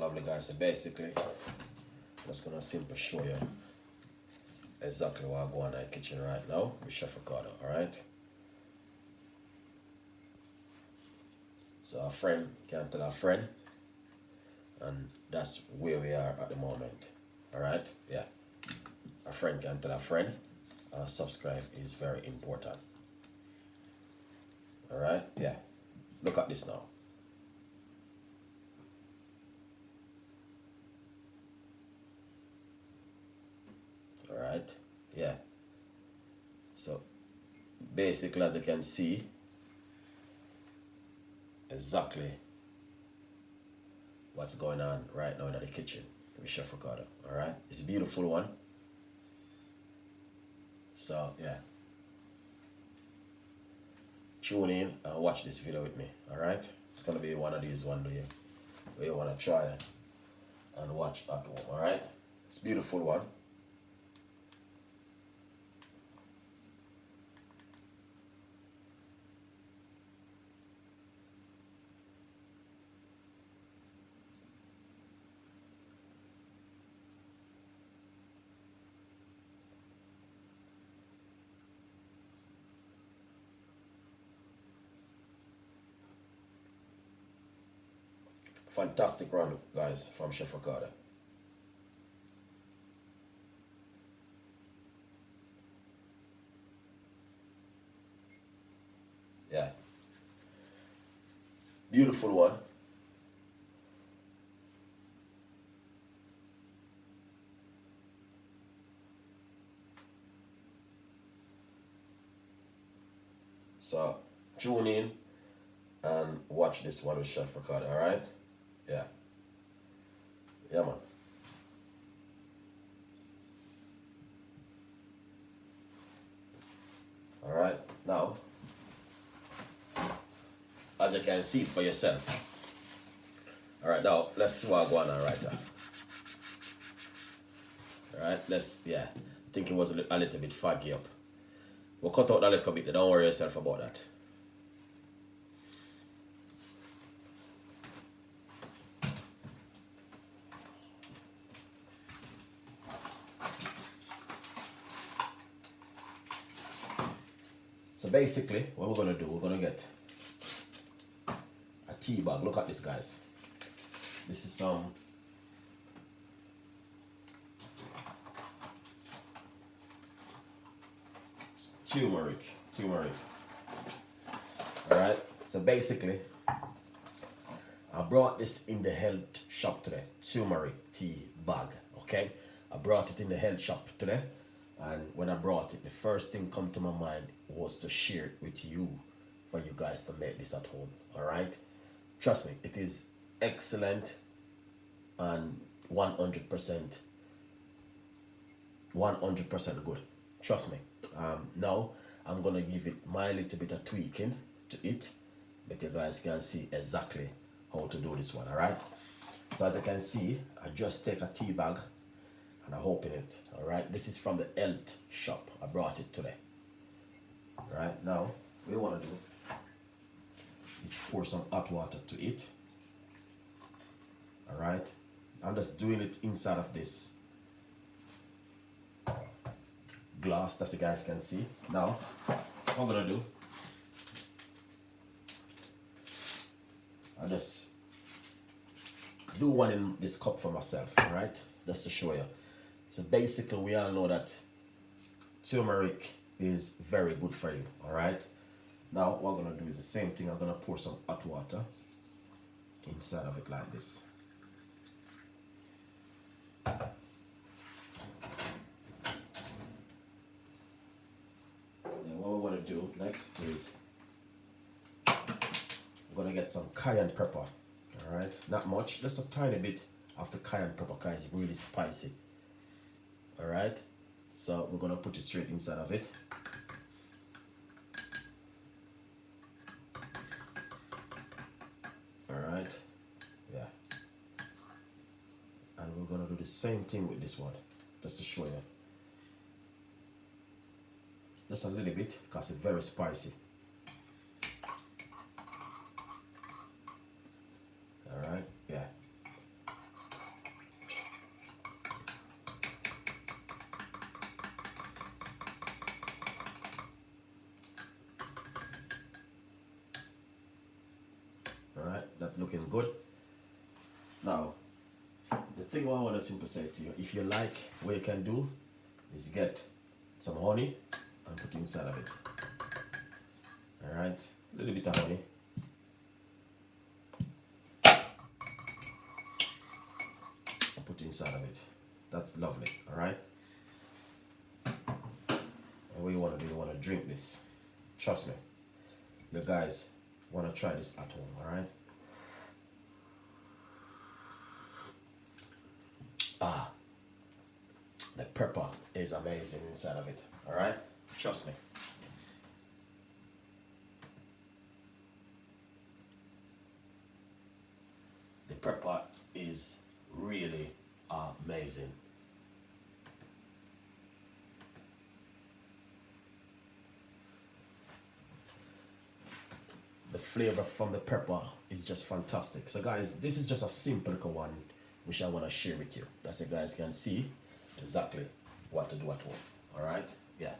Lovely guys, so basically I'm just gonna simply show you exactly what I go on in the kitchen right now with Chef Ricardo, alright? So a friend can tell a friend, and that's where we are at the moment, alright? Yeah, a friend can tell a friend, subscribe is very important, alright? Yeah, look at this now. Alright, yeah, so basically as you can see exactly what's going on right now in the kitchen with Chef Ricardo. Alright, it's a beautiful one. So yeah, tune in and watch this video with me. Alright, it's gonna be one of these one day where you wanna try it and watch at home. Alright, it's a beautiful one. Fantastic run, guys, from Chef Ricardo. Yeah, beautiful one. So tune in and watch this one with Chef Ricardo. Alright, yeah, yeah man. Alright, now as you can see for yourself. Alright, now let's see what I go on right now. Alright, let's, yeah, I think it was a little bit foggy up. We'll cut out that little bit, don't worry yourself about that. So basically, what we're gonna do, we're gonna get a tea bag. Look at this, guys. This is some turmeric. Alright, so basically, I brought this in the health shop today. Turmeric tea bag, okay? I brought it in the health shop today. And when I brought it, the first thing come to my mind was to share it with you, for you guys to make this at home, alright? Trust me, it is excellent and 100% good. Trust me. Now, I'm going to give it my little bit of tweaking to it, but you guys can see exactly how to do this one, alright? So as you can see, I just take a tea bag and I open it. Alright, this is from the health shop. I brought it today. Alright, now what you want to do is pour some hot water to it. Alright, I'm just doing it inside of this glass, as you guys can see. Now what I'm gonna do, I'll just do one in this cup for myself, alright, just to show you. So basically, we all know that turmeric is very good for you, alright? Now, what I'm going to do is the same thing. I'm going to pour some hot water inside of it like this. And what we're going to do next is we're going to get some cayenne pepper, alright? Not much, just a tiny bit of the cayenne pepper because it's really spicy. Alright, so we're gonna put it straight inside of it. Alright, yeah. And we're gonna do the same thing with this one, just to show you. Just a little bit, because it's very spicy. Alright, yeah. looking good. Now, the thing I want to simply say to you, if you like, what you can do is get some honey and put inside of it. Alright, a little bit of honey. And put inside of it. That's lovely, alright? And what you want to do, you want to drink this. Trust me, you guys want to try this at home, alright? The pepper is amazing inside of it, alright? Trust me. The pepper is really amazing. The flavor from the pepper is just fantastic. So guys, this is just a simple one which I want to share with you. That's so you guys can see exactly what to do at home. Alright? Yeah.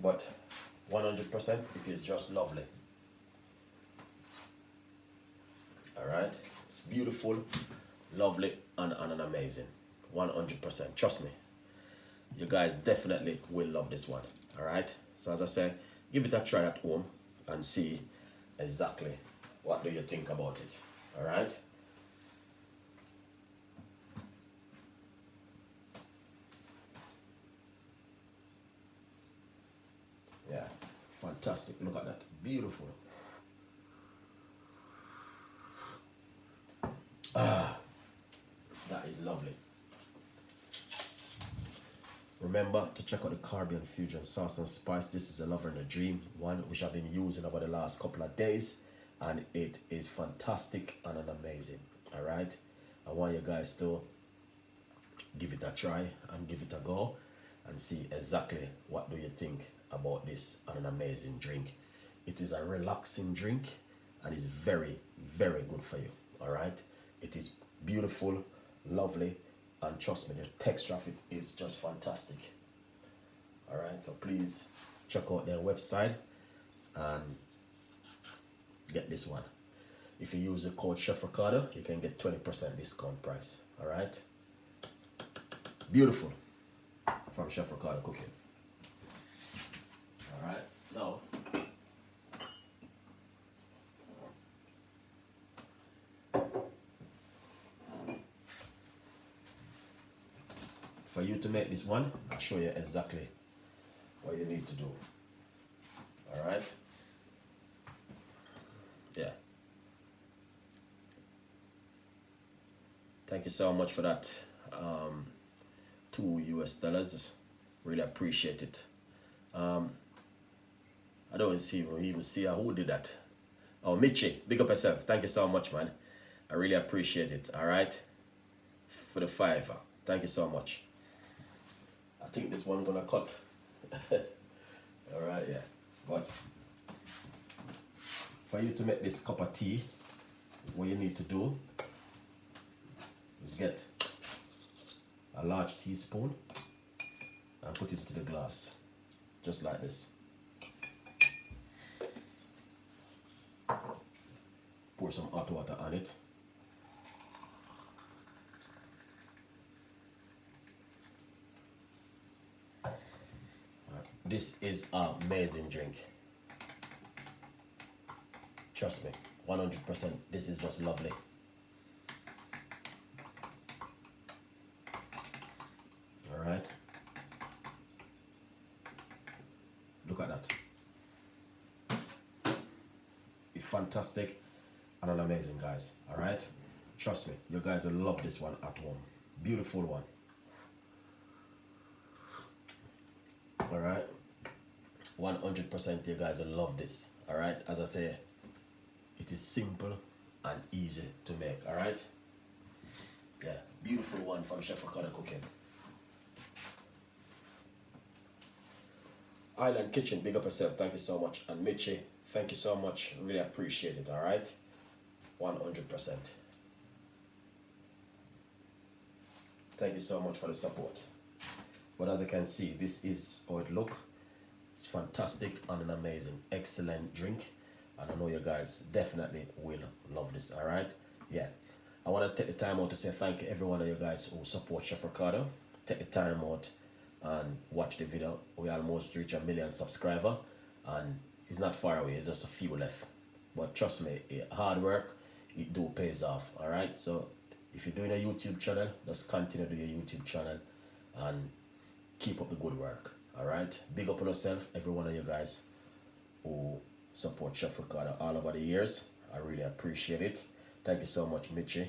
But 100% it is just lovely. Alright? It's beautiful, lovely, and amazing. 100%. Trust me. You guys definitely will love this one. Alright? So as I said, give it a try at home and see exactly what do you think about it. Alright? Yeah, fantastic. Look at that. Beautiful. That is lovely. Remember to check out the Caribbean Fusion Sauce and Spice. This is a Lover and a Dream one which I've been using over the last couple of days, and it is fantastic and amazing. Alright, I want you guys to give it a try and give it a go and see exactly what do you think about this and an amazing drink. It is a relaxing drink and is very, very good for you. Alright, it is beautiful, lovely, and trust me, the texture of it is just fantastic. Alright, so please check out their website and get this one. If you use the code Chef Ricardo, you can get 20% discount price. Alright, beautiful from Chef Ricardo Cooking. Alright, now for you to make this one, I'll show you exactly what you need to do. Alright? Yeah. Thank you so much for that $2 US. Really appreciate it. I don't even see who did that. Oh, Michi, big up yourself. Thank you so much, man. I really appreciate it. Alright? For the $5. Thank you so much. I think this one gonna cut. Alright, yeah. But for you to make this cup of tea, what you need to do is get a large teaspoon and put it into the glass. Just like this. Pour some hot water on it. This is an amazing drink. Trust me, 100%. This is just lovely. Alright. Look at that. It's fantastic and amazing, guys. Alright. Trust me, you guys will love this one at home. Beautiful one. Alright. 100% you guys will love this. Alright. As I say, it is simple and easy to make. Alright. Yeah. Beautiful one from Chef Ricardo Cooking. Island Kitchen, big up yourself. Thank you so much. And Michi, thank you so much. Really appreciate it. Alright. 100%. Thank you so much for the support. But as you can see, this is how it look. It's fantastic and an amazing, excellent drink. And I know you guys definitely will love this, all right? Yeah. I want to take the time out to say thank you every one of you guys who support Chef Ricardo. Take the time out and watch the video. We almost reach 1 million subscriber, and it's not far away. It's just a few left. But trust me, hard work, it do pays off, all right? So if you're doing a YouTube channel, just continue to do your YouTube channel and keep up the good work, all right? Big up on yourself, every one of you guys who support Chef Ricardo all over the years. I really appreciate it. Thank you so much, Mitchie.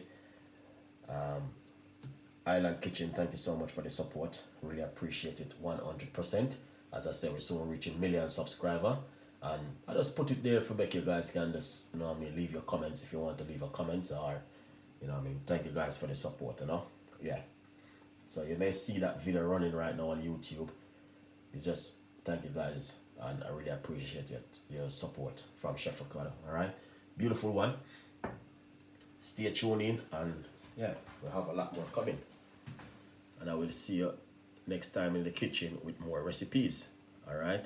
Island Kitchen, thank you so much for the support. Really appreciate it 100%. As I said, we're soon reaching 1 million subscriber. And I just put it there for make you guys can just, you know what I mean, leave your comments if you want to leave a comments, or, you know what I mean, thank you guys for the support, you know? Yeah. So you may see that video running right now on YouTube. It's just, thank you guys, and I really appreciate it, your support from Chef Ricardo, alright? Beautiful one. Stay tuned in, and yeah, we'll have a lot more coming. And I will see you next time in the kitchen with more recipes, alright?